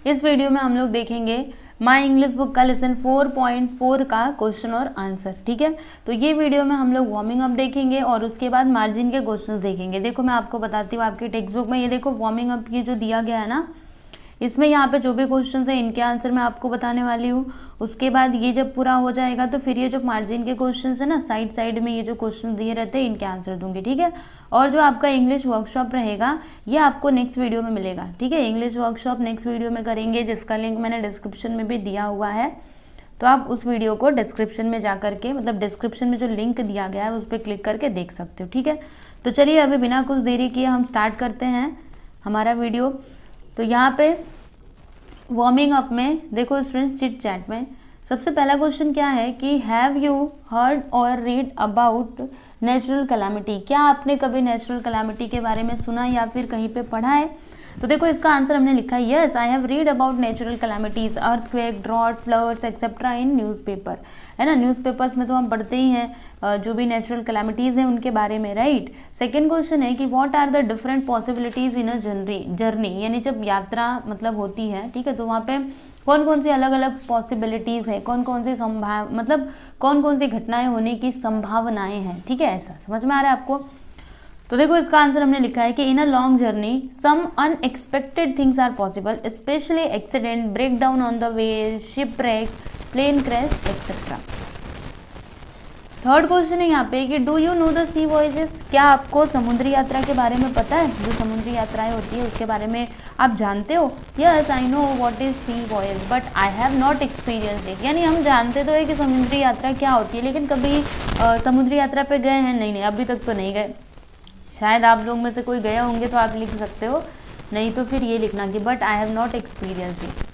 इस वीडियो में हम लोग देखेंगे माई इंग्लिश बुक का लेसन 4.4 का क्वेश्चन और आंसर। ठीक है, तो ये वीडियो में हम लोग वार्मिंग अप देखेंगे और उसके बाद मार्जिन के क्वेश्चंस देखेंगे। देखो मैं आपको बताती हूँ, आपकी टेक्स्ट बुक में ये देखो वार्मिंग अप ये जो दिया गया है ना, इसमें यहाँ पे जो भी क्वेश्चंस है इनके आंसर मैं आपको बताने वाली हूँ। उसके बाद ये जब पूरा हो जाएगा तो फिर ये जो मार्जिन के क्वेश्चंस है ना, साइड साइड में ये जो क्वेश्चन दिए रहते हैं इनके आंसर दूंगी। ठीक है, और जो आपका इंग्लिश वर्कशॉप रहेगा ये आपको नेक्स्ट वीडियो में मिलेगा। ठीक है, इंग्लिश वर्कशॉप नेक्स्ट वीडियो में करेंगे, जिसका लिंक मैंने डिस्क्रिप्शन में भी दिया हुआ है। तो आप उस वीडियो को डिस्क्रिप्शन में जा करके, मतलब डिस्क्रिप्शन में जो लिंक दिया गया है उस पर क्लिक करके देख सकते हो। ठीक है, तो चलिए अभी बिना कुछ देरी किए हम स्टार्ट करते हैं हमारा वीडियो। तो यहाँ पे वार्मिंग अप में देखो स्टूडेंट, चिट चैट में सबसे पहला क्वेश्चन क्या है कि हैव यू हर्ड और रीड अबाउट नेचुरल कैलामिटी। क्या आपने कभी नेचुरल कैलामिटी के बारे में सुना या फिर कहीं पे पढ़ा है? तो देखो इसका आंसर हमने लिखा है yes I have read about natural calamities, earthquake, drought, floods etcetera in newspaper. है ना, न्यूज़पेपर्स में तो हम पढ़ते ही हैं जो भी नेचुरल कैलामिटीज हैं उनके बारे में, राइट। सेकेंड क्वेश्चन है कि what are the different possibilities in a journey, यानी जब यात्रा मतलब होती है, ठीक है, तो वहाँ पे कौन कौन सी अलग अलग पॉसिबिलिटीज है, कौन कौन सी मतलब कौन कौन सी घटनाएं होने की संभावनाएं हैं। ठीक है, ऐसा समझ में आ रहा है आपको? तो देखो इसका आंसर हमने लिखा है कि in a long journey some unexpected things are possible, specially accident, break down on the way, shipwreck, plane crash etcetera. Third question है यहाँ पे कि do you know the sea voyages. क्या आपको समुद्री यात्रा के बारे में पता है? जो समुद्री यात्राएं होती है उसके बारे में आप जानते हो? Yes I know what is sea voyage but I have not experienced it. यानी हम जानते तो है कि समुद्री यात्रा क्या होती है, लेकिन कभी समुद्री यात्रा पे गए हैं? नहीं, अभी तक तो नहीं गए। शायद आप लोग में से कोई गए होंगे तो आप लिख सकते हो, नहीं तो फिर ये लिखना कि but I have not experience it.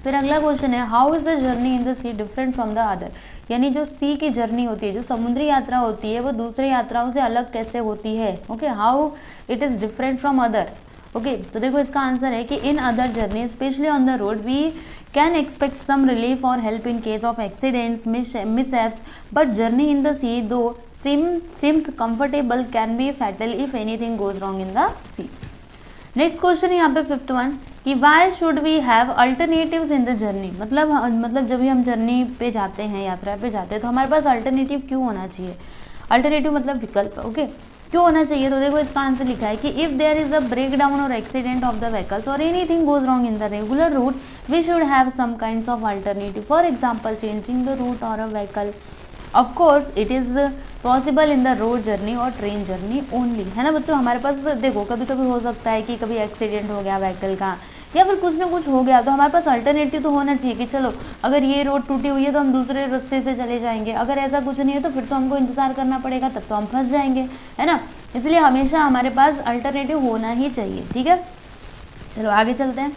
फिर अगला क्वेश्चन है how is the journey in the sea different from the other. यानी जो सी की जर्नी होती है, जो समुद्री यात्रा होती है, वो दूसरी यात्राओं से अलग कैसे होती है। Okay, how it is different from other. Okay, तो देखो इसका आंसर है कि in other journey specially on the road we can expect some relief और help in case of accidents, mishaps, but journey in the sea though seems comfortable can be fatal if anything goes wrong in the sea. Next question है यहाँ पे fifth one कि why should we have alternatives in the journey. मतलब जब भी हम journey पे जाते हैं, यात्रा पे जाते हैं, तो हमारे पास अल्टरनेटिव क्यों होना चाहिए? अल्टरनेटिव मतलब विकल्प। ओके, क्यों होना चाहिए? तो देखो इसका आंसर लिखा है कि if there is a break down or accident of the vehicles or anything goes wrong in the regular route we should have some kinds of alternative, for example changing the route or a vehicle. Of course it is possible in the road journey or train journey only. है ना बच्चों, हमारे पास देखो कभी कभी हो सकता है कि कभी एक्सीडेंट हो गया व्हीकल का या फिर कुछ ना कुछ हो गया, तो हमारे पास अल्टरनेटिव तो होना चाहिए कि चलो अगर ये रोड टूटी हुई है तो हम दूसरे रास्ते से चले जाएंगे, अगर ऐसा कुछ नहीं है तो फिर तो हमको इंतजार करना पड़ेगा, तब तो हम फंस जाएंगे। है ना, इसलिए हमेशा हमारे पास अल्टरनेटिव होना ही चाहिए। ठीक है, चलो आगे चलते हैं।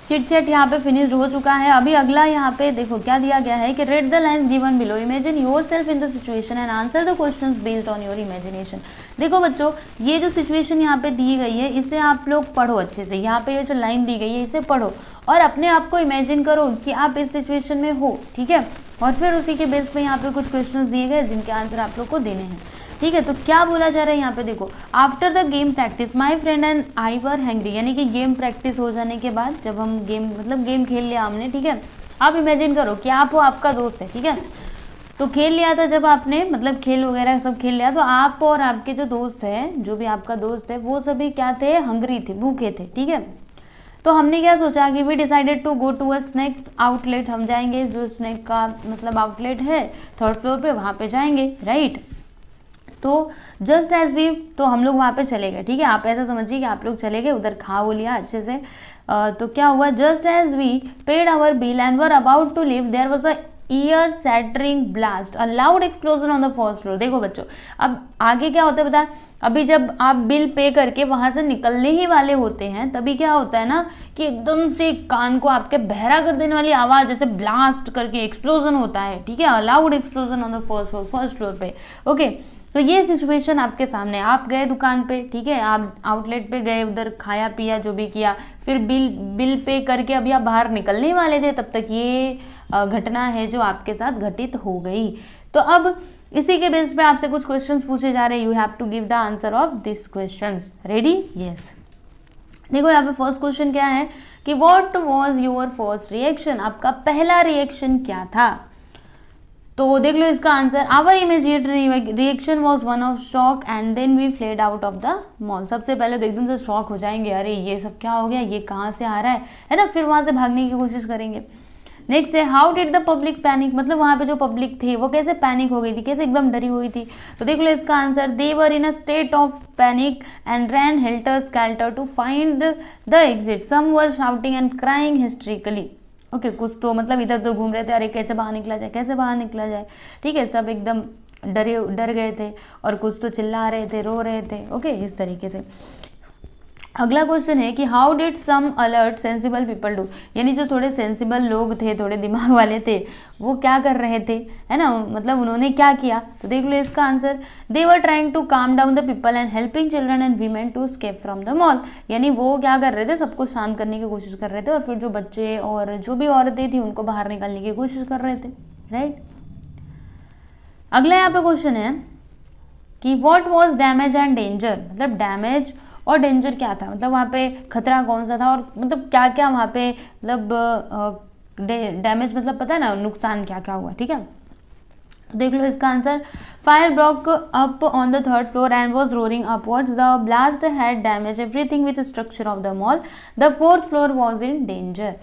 चिट चैट यहाँ पे फिनिश्ड हो चुका है। अभी अगला यहाँ पे देखो क्या दिया गया है कि read the lines given below, imagine yourself in the situation and answer the questions based on your imagination. देखो बच्चों, ये जो सिचुएशन यहाँ पे दी गई है इसे आप लोग पढ़ो अच्छे से। यहाँ पे ये जो लाइन दी गई है इसे पढ़ो और अपने आप को इमेजिन करो कि आप इस सिचुएशन में हो। ठीक है, और फिर उसी के बेस पे यहाँ पे कुछ क्वेश्चन दिए गए जिनके आंसर आप लोग को देने हैं। ठीक है, तो क्या बोला जा रहा है यहाँ पे देखो, after the game practice my friend and I were hangry. यानी कि गेम प्रैक्टिस हो जाने के बाद जब हम गेम खेल लिया हमने, ठीक है, आप इमेजिन करो कि आप हो, आपका दोस्त है। ठीक है, तो खेल लिया था जब आपने, मतलब खेल वगैरह सब खेल लिया, तो आप और आपके जो दोस्त है, जो भी आपका दोस्त है, वो सभी क्या थे? हंग्री थे, भूखे थे। ठीक है, तो हमने क्या सोचा कि we decided to go to a snacks outlet. हम जाएंगे जो स्नैक का मतलब आउटलेट है थर्ड फ्लोर पे, वहाँ पे जाएंगे, राइट। तो जस्ट एज वी, तो हम लोग वहाँ पे चले गए। ठीक है, आप ऐसा समझिए कि आप लोग चले गए, उधर खा वो लिया अच्छे से। तो क्या हुआ, just as we paid our bill and were about to leave there was a ear shattering blast, a loud explosion on the first floor. देखो बच्चों, अब आगे क्या होता है पता है, अभी जब आप बिल पे करके वहां से निकलने ही वाले होते हैं तभी क्या होता है ना कि एकदम से कान को आपके बहरा कर देने वाली आवाज, जैसे ब्लास्ट करके एक्सप्लोजन होता है। ठीक है, loud explosion on the first floor पे। ओके, तो ये सिचुएशन आपके सामने, आप गए दुकान पे, ठीक है, आप आउटलेट पे गए, उधर खाया पिया जो भी किया, फिर बिल पे करके अभी आप बाहर निकलने वाले थे, तब तक ये घटना है जो आपके साथ घटित हो गई। तो अब इसी के बेस पे आपसे कुछ क्वेश्चंस पूछे जा रहे हैं, you have to give the answer of this questions. Ready? Yes. देखो यहाँ पे फर्स्ट क्वेश्चन क्या है कि what was your first reaction, आपका पहला रिएक्शन क्या था। तो देख लो इसका answer, our immediate reaction was one of shock and then we fled out of the mall. सबसे पहले तो एकदम से शॉक हो जाएंगे, अरे ये सब क्या हो गया, ये कहाँ से आ रहा है ना, फिर वहां से भागने की कोशिश करेंगे। नेक्स्ट है how did the public panic, मतलब वहाँ पे जो पब्लिक थी वो कैसे पैनिक हो गई थी, कैसे एकदम डरी हुई थी। तो देख लो इसका answer, they were in a state of panic and ran helter skelter to find the exit, some were shouting and crying hysterically. Okay, कुछ तो मतलब इधर तो घूम रहे थे, अरे कैसे बाहर निकला जाए, कैसे बाहर निकला जाए, ठीक है, सब एकदम डर गए थे, और कुछ तो चिल्ला रहे थे, रो रहे थे। ओके, इस तरीके से। अगला क्वेश्चन है कि how did some alert sensible people do, यानी जो थोड़े सेंसिबल लोग थे, थोड़े दिमाग वाले थे, वो क्या कर रहे थे, है ना, मतलब उन्होंने क्या किया। तो देख लो इसका answer, they were trying to calm down the people and helping children and women to escape from the mall, यानी वो क्या कर रहे थे, सबको शांत करने की कोशिश कर रहे थे, और फिर जो बच्चे और जो भी औरतें थी उनको बाहर निकालने की कोशिश कर रहे थे। राइट। अगला यहाँ पे क्वेश्चन है कि what was damage and danger, मतलब डैमेज और डेंजर क्या था, मतलब वहाँ पे खतरा कौन सा था, और मतलब क्या क्या वहाँ पे मतलब डैमेज मतलब पता है ना, नुकसान क्या क्या हुआ। ठीक है, तो देख लो इसका answer, fire broke up on the third floor and was roaring upwards, the blast had damage everything with structure of the mall, the fourth floor was in danger.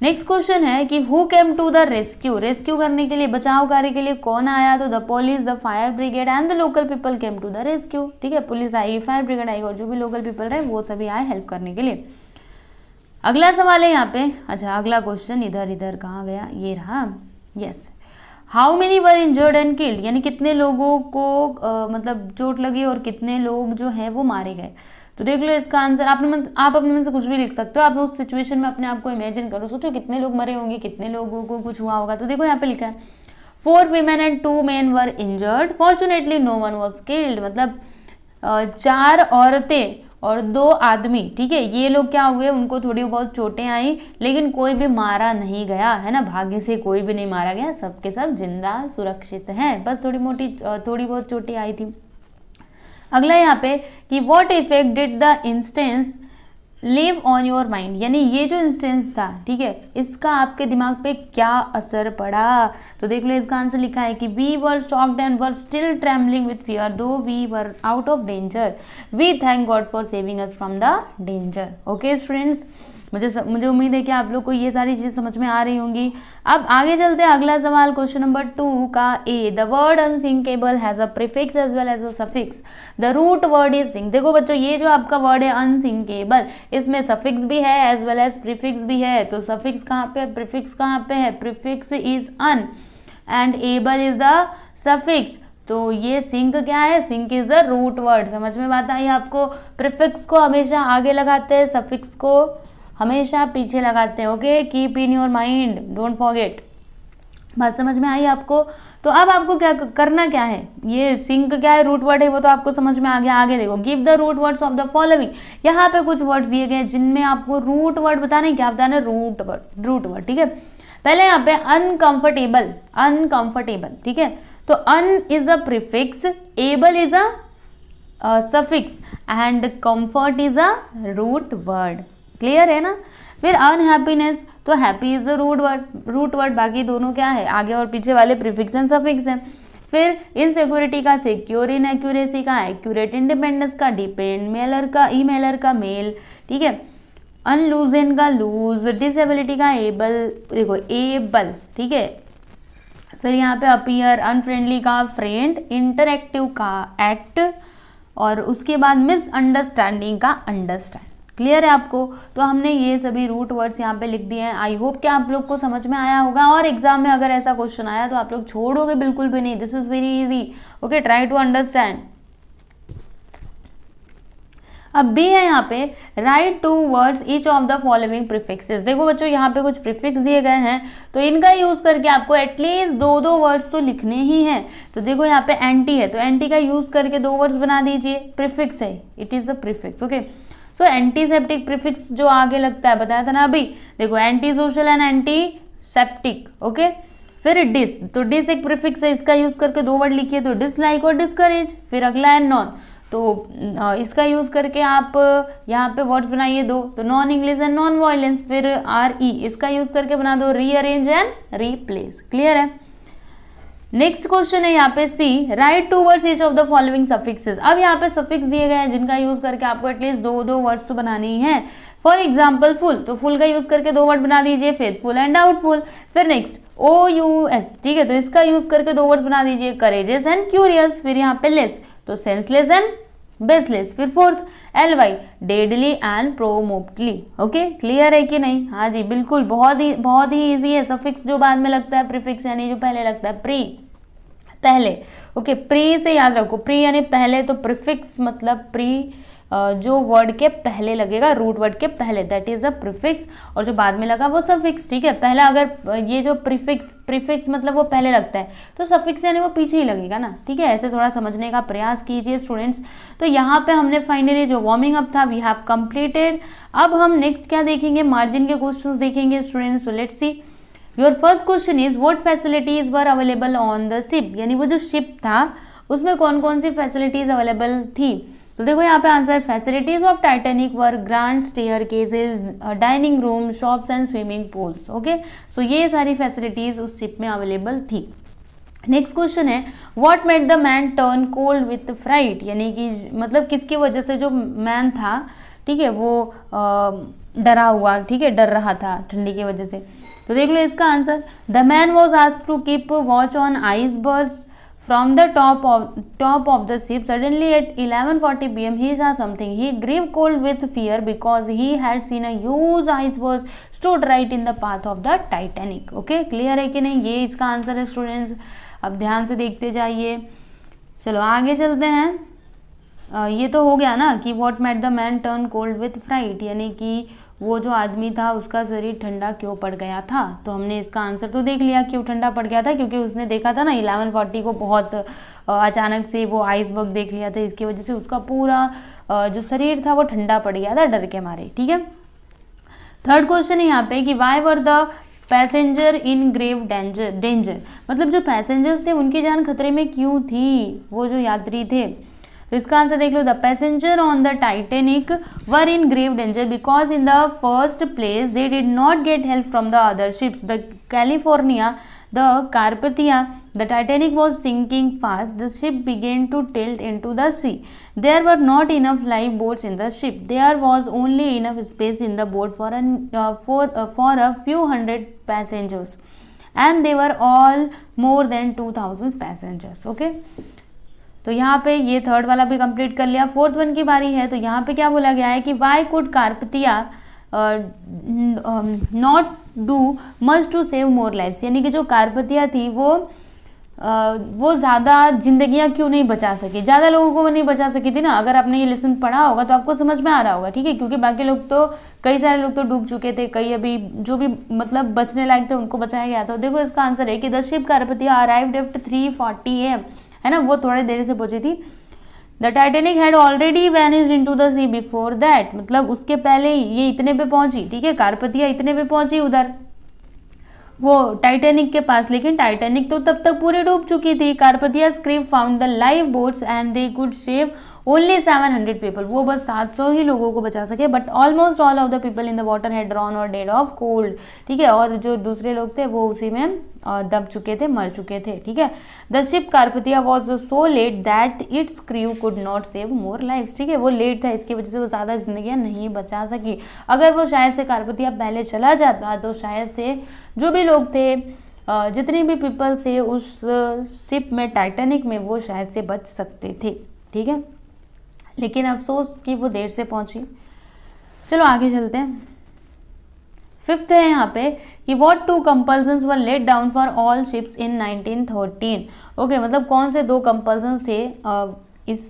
Next question है कि who came to the rescue, rescue करने के लिए, बचाव कार्य के लिए कौन आया। तो the police, the fire brigade and the local people came to the rescue. ठीक है, पुलिस आई, फायर ब्रिगेड आई, और जो भी लोकल पीपल रहे वो सभी आए हेल्प करने के लिए। अगला सवाल है यहाँ पे, अच्छा अगला क्वेश्चन इधर कहाँ गया, ये रहा। Yes, how many were injured and killed, यानी कितने लोगों को मतलब चोट लगी और कितने लोग जो है वो मारे गए। तो देख लो इसका आंसर, आप अपने मन से कुछ भी लिख सकते हो, आप उस सिचुएशन में अपने आप को इमेजिन करो, सोचो कितने लोग मरे होंगे, कितने लोगों को कुछ हुआ होगा। तो देखो यहाँ पे लिखा है 4 women and 2 men were injured, fortunately no one was killed, मतलब 4 औरतें और 2 आदमी, ठीक है, ये लोग क्या हुए, उनको थोड़ी बहुत चोटें आई, लेकिन कोई भी मारा नहीं गया, है ना, भाग्य से कोई भी नहीं मारा गया, सबके सब जिंदा सुरक्षित हैं, बस थोड़ी बहुत चोटें आई थी। अगला यहाँ पे कि what effect did the instance live on your mind, यानी ये जो इंस्टेंस था, ठीक है, इसका आपके दिमाग पे क्या असर पड़ा। तो देख लो इसका आंसर लिखा है कि we were shocked and were still trembling with fear though we were out of danger, we thank God for saving us from the danger. Okay students, मुझे उम्मीद है कि आप लोग को ये सारी चीज़ें समझ में आ रही होंगी। अब आगे चलते हैं, अगला सवाल क्वेश्चन नंबर 2 का A, the word unsinkable has a prefix as well as a suffix, the root word is sink. देखो बच्चों, ये जो आपका वर्ड है अनसिंकेबल, इसमें सफिक्स भी है एज वेल एज प्रीफिक्स भी है। तो सफिक्स कहाँ पे है, प्रीफिक्स कहाँ पे है, prefix is un and able is the suffix. तो ये सिंक क्या है, think is the root word. समझ में बात आई आपको, प्रीफिक्स को हमेशा आगे लगाते हैं, सफिक्स को हमेशा पीछे लगाते हैं। Okay, keep in your mind, don't forget. बात समझ में आई आपको। तो अब आपको क्या करना क्या है, ये सिंक क्या है, रूट वर्ड है, वो तो आपको समझ में आ गया। आगे देखो, give the root words of the following, यहाँ पे कुछ वर्ड्स दिए गए जिनमें आपको रूट वर्ड बताना है। क्या बताना है, रूट वर्ड। ठीक है, पहले यहाँ पे अनकंफर्टेबल, अनकंफर्टेबल, ठीक है, तो un is a prefix, able is a suffix and comfort is a root word. Clear है ना। फिर अनहैप्पीनेस, तो happy is the root word, बाकी दोनों क्या है, आगे और पीछे वाले प्रीफिक्स एंड सफिक्स हैं। फिर इनसिक्योरिटी का सिक्योर, इनएक्यूरेसी का एक्यूरेट, इंडिपेंडेंस का डिपेंड, मेलर का ईमेलर का मेल, ठीक है, अनलूजन का लूज, डिसेबिलिटी का एबल, देखो एबल, ठीक है। फिर यहाँ पे अपीयर, अनफ्रेंडली का फ्रेंड, इंटरएक्टिव का एक्ट, और उसके बाद मिसअंडरस्टैंडिंग का अंडरस्टैंड। क्लियर है आपको। तो हमने ये सभी रूट वर्ड्स यहाँ पे लिख दिए हैं। आई होप कि आप लोग को समझ में आया होगा, और एग्जाम में अगर ऐसा क्वेश्चन आया तो आप लोग छोड़ोगे बिल्कुल भी नहीं। This is very easy. Okay, try to understand. अब बी है यहाँ पे, write 2 words each of the following prefixes. देखो बच्चों, यहाँ पे कुछ प्रीफिक्स दिए गए हैं, तो इनका यूज करके आपको एटलीस्ट 2 वर्ड्स तो लिखने ही हैं। तो देखो यहाँ पे एंटी है, तो एंटी का यूज करके 2 वर्ड्स बना दीजिए। प्रीफिक्स है, it is a prefix. Okay, so antiseptic prefix जो आगे लगता है, बताया था ना अभी, देखो anti social and anti septic. Okay, फिर डिस, तो डिस एक प्रीफिक्स है, इसका यूज करके 2 वर्ड लिखिए, तो डिसलाइक और डिस्करेज। फिर अगला है नॉन, तो इसका यूज करके आप यहाँ पे वर्ड्स बनाइए 2, तो non English and non violence. फिर RE, इसका यूज करके बना दो रीअरेंज एंड रीप्लेस। क्लियर है। नेक्स्ट क्वेश्चन है यहाँ पे C, right 2 words each of the following suffixes. अब यहाँ पे सफिक्स दिए गए हैं जिनका यूज करके आपको एटलीस्ट 2 वर्ड्स तो बनानी ही है। फॉर एग्जाम्पल फुल, तो फुल का यूज करके 2 वर्ड बना दीजिए, फेथफुल एंड डाउटफुल। फिर नेक्स्ट OUS, ठीक है, तो इसका यूज करके 2 वर्ड्स बना दीजिए, करेजियस एंड क्यूरियस। फिर यहाँ पे लेस, तो सेंसलेस एंड बेसलेस। फिर fourth LY, deadly and promptly. Okay, clear है कि नहीं? हाँ जी बिल्कुल, बहुत ही इजी है। सफिक्स जो बाद में लगता है, प्रीफिक्स यानी जो पहले लगता है, प्री पहले। ओके, प्री से याद रखो, प्री यानी पहले, तो प्रीफिक्स मतलब प्री जो वर्ड के पहले लगेगा, रूट वर्ड के पहले, दैट इज अ प्रीफिक्स। और जो बाद में लगा वो सफिक्स। ठीक है, पहला अगर ये जो प्रीफिक्स मतलब वो पहले लगता है, तो सफिक्स यानी वो पीछे ही लगेगा ना। ठीक है, ऐसे थोड़ा समझने का प्रयास कीजिए स्टूडेंट्स। तो यहाँ पे हमने फाइनली जो वार्मिंग अप था वी हैव कंप्लीटेड। अब हम नेक्स्ट क्या देखेंगे, मार्जिन के क्वेश्चंस देखेंगे students. So let's see, your first question is what facilities were available on the ship, यानी वो जो शिप था उसमें कौन कौन सी फैसिलिटीज अवेलेबल थी। तो देखो यहाँ पे answer, facilities of Titanic were grand staircases, dining room, shops and swimming pools. Okay, so ये सारी फैसिलिटीज उस शिप में अवेलेबल थी। नेक्स्ट क्वेश्चन है, what made the man turn cold with fright, यानी कि मतलब किसकी वजह से जो मैन था, ठीक है, वो डरा हुआ, ठीक है, डर रहा था ठंडी की वजह से। तो देख लो इसका answer, the man was asked to keep watch on icebergs from the top of the ship. Suddenly at 11:40 p.m. he saw something. He grew cold with fear because he had seen a huge iceberg stood right in the path of the Titanic. Okay, clear है कि नहीं? ये इसका answer है students. अब ध्यान से देखते जाइए। चलो आगे चलते हैं। ये तो हो गया ना कि what made the man turn cold with fright, यानी कि वो जो आदमी था उसका शरीर ठंडा क्यों पड़ गया था। तो हमने इसका आंसर तो देख लिया, क्यों ठंडा पड़ गया था, क्योंकि उसने देखा था ना 11:40 को बहुत अचानक से वो आइसबर्ग देख लिया था, इसकी वजह से उसका पूरा जो शरीर था वो ठंडा पड़ गया था डर के मारे। ठीक है, थर्ड क्वेश्चन है यहाँ पे कि why were the passenger in grave danger, मतलब जो पैसेंजर्स थे उनकी जान खतरे में क्यों थी, वो जो यात्री थे। तो इसका आंसर देख लो, the passenger on the Titanic were in grave danger because in the first place they did not get help from the other ships, the California, the Carpathia, the Titanic was sinking fast, the ship began to tilt into the sea, there were not enough life boats in the ship, there was only enough space in the boat for a few hundred passengers and they were all more than 2000 passengers. Okay, तो यहाँ पे ये third वाला भी complete कर लिया। Fourth one की बारी है। तो यहाँ पे क्या बोला गया है कि why could Carpathia not do much to save more lifes, यानी कि जो कार्पथिया थी वो ज़्यादा जिंदगियाँ क्यों नहीं बचा सकी, ज़्यादा लोगों को वो नहीं बचा सकी थी ना। अगर आपने ये लेसन पढ़ा होगा तो आपको समझ में आ रहा होगा। ठीक है, क्योंकि बाकी लोग तो, कई सारे लोग तो डूब चुके थे, कई अभी जो भी मतलब बचने लायक थे उनको बचाया गया था। देखो इसका आंसर है कि the ship Carpathia arrived at 3:40 AM, है ना, वो थोड़ी देर से पहुंची थी। The Titanic had already vanished into the sea before that, मतलब उसके पहले ही ये इतने पे पहुंची। ठीक है, कार्पथिया इतने पे पहुंची उधर वो टाइटेनिक के पास, लेकिन टाइटेनिक तो तब तक पूरी डूब चुकी थी। Carpathia crew found the life boats and they could save only 700 people, वो बस 700 ही लोगों को बचा सके, but almost all of the people in the water had drowned or dead of cold. ठीक है, और जो दूसरे लोग थे वो उसी में दब चुके थे, मर चुके थे। ठीक है, the ship Carpathia was so late that its crew could not save more lifes. ठीक है, वो लेट था, इसकी वजह से वो ज़्यादा जिंदगियां नहीं बचा सकी। अगर वो शायद से कार्पथिया पहले चला जाता तो शायद से जो भी लोग थे, जितने भी पीपल से उस शिप में, टाइटेनिक में, वो शायद से बच सकते थे। ठीक है, लेकिन अफसोस कि वो देर से पहुंची। चलो आगे चलते हैं। फिफ्थ है यहाँ पे कि what 2 compulsions were laid down for all ships in 1913। Okay, मतलब कौन से 2 कंपल्सन्स थे इस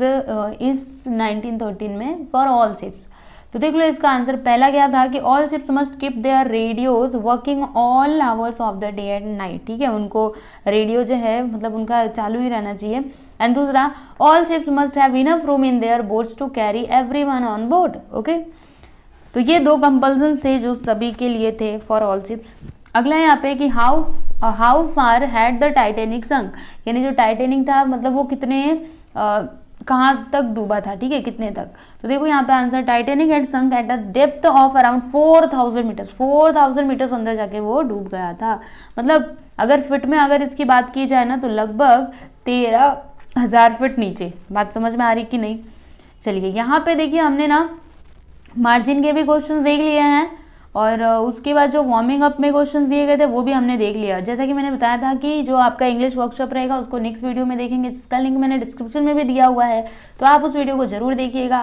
1913 में फॉर ऑल शिप्स। तो देख लो इसका आंसर, पहला क्या था कि all ships must keep their radios working all hours of the day and night. ठीक है, उनको रेडियो जो है मतलब उनका चालू ही रहना चाहिए। एंड दूसरा, all ships must have enough room in their boats to carry everyone on board. Okay, तो ये 2 कंपल्सन्स थे जो सभी के लिए थे फॉर ऑल शिप्स। अगला यहाँ पे कि how far had the Titanic sunk, यानी जो टाइटेनिक था मतलब वो कितने कहाँ तक डूबा था, ठीक है, कितने तक। तो देखो यहाँ पे answer, Titanic had sunk at a depth of around 4000 metres, 4000 metres अंदर जाके वो डूब गया था। मतलब अगर फिट में अगर इसकी बात की जाए ना तो लगभग 13,000 फीट नीचे। बात समझ में आ रही कि नहीं। चलिए यहाँ पे देखिए हमने ना मार्जिन के भी क्वेश्चन देख लिए हैं और उसके बाद जो वार्मिंग अप में क्वेश्चंस दिए गए थे वो भी हमने देख लिया। जैसा कि मैंने बताया था कि जो आपका इंग्लिश वर्कशॉप रहेगा उसको नेक्स्ट वीडियो में देखेंगे, जिसका लिंक मैंने डिस्क्रिप्शन में भी दिया हुआ है, तो आप उस वीडियो को जरूर देखिएगा।